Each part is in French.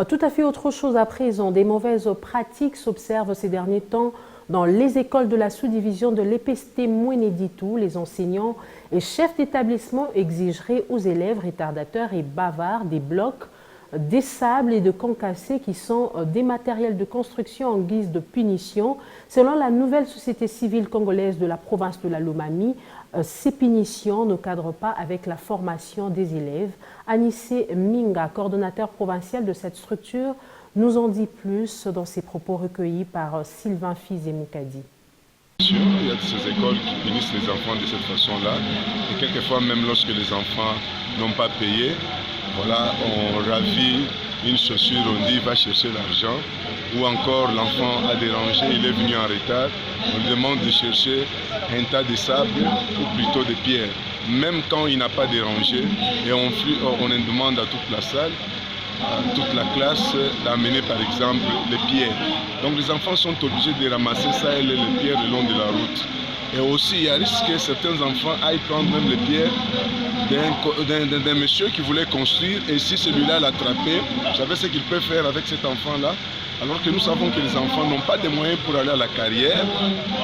Tout à fait autre chose à présent. Des mauvaises pratiques s'observent ces derniers temps dans les écoles de la sous-division de l'EPST Mouénéditou. Les enseignants et chefs d'établissement exigeraient aux élèves retardateurs et bavards des blocs, des sables et de concassés qui sont des matériels de construction en guise de punition. Selon la nouvelle société civile congolaise de la province de la Lomami, ces punitions ne cadrent pas avec la formation des élèves. Anissé Minga, coordonnateur provincial de cette structure, nous en dit plus dans ses propos recueillis par Sylvain Fizé-Moukadi. Il y a de ces écoles qui punissent les enfants de cette façon-là. Et quelquefois, même lorsque les enfants n'ont pas payé, voilà, on ravit une chaussure, on dit va chercher l'argent. Ou encore l'enfant a dérangé, il est venu en retard. On lui demande de chercher un tas de sable ou plutôt de pierres. Même quand il n'a pas dérangé, et on demande à toute la salle, toute la classe d'amener par exemple les pierres. Donc les enfants sont obligés de ramasser ça et les pierres le long de la route. Et aussi il y a risque que certains enfants aillent prendre même les pierres d'un monsieur qui voulait construire, et si celui-là l'attrapait, vous savez ce qu'il peut faire avec cet enfant-là? Alors que nous savons que les enfants n'ont pas de moyens pour aller à la carrière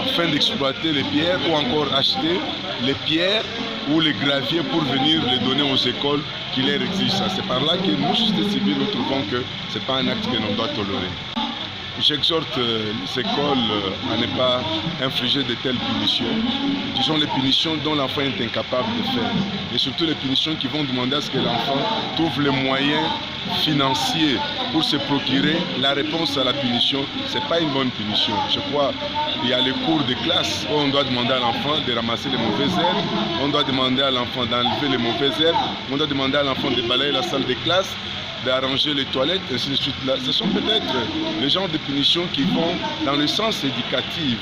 afin d'exploiter les pierres ou encore acheter les pierres ou les graviers pour venir les donner aux écoles qui leur exigent ça. C'est par là que nous, société civile, nous trouvons que ce n'est pas un acte que l'on doit tolérer. J'exhorte les écoles à ne pas infliger de telles punitions. Disons les punitions dont l'enfant est incapable de faire. Et surtout les punitions qui vont demander à ce que l'enfant trouve les moyens financiers pour se procurer la réponse à la punition. Ce n'est pas une bonne punition. Je crois qu'il y a les cours de classe où on doit demander à l'enfant de ramasser les mauvaises herbes, on doit demander à l'enfant d'enlever les mauvaises herbes, on doit demander à l'enfant de balayer la salle de classe, d'arranger les toilettes, et ainsi de suite. Là, ce sont peut-être les genres de punitions qui vont dans le sens éducatif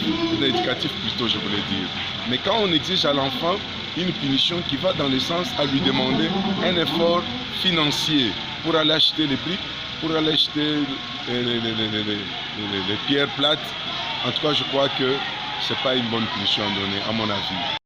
plutôt, je voulais dire. Mais quand on exige à l'enfant une punition qui va dans le sens à lui demander un effort financier pour aller acheter les briques, pour aller acheter les pierres plates, en tout cas, je crois que ce n'est pas une bonne punition à donner, à mon avis.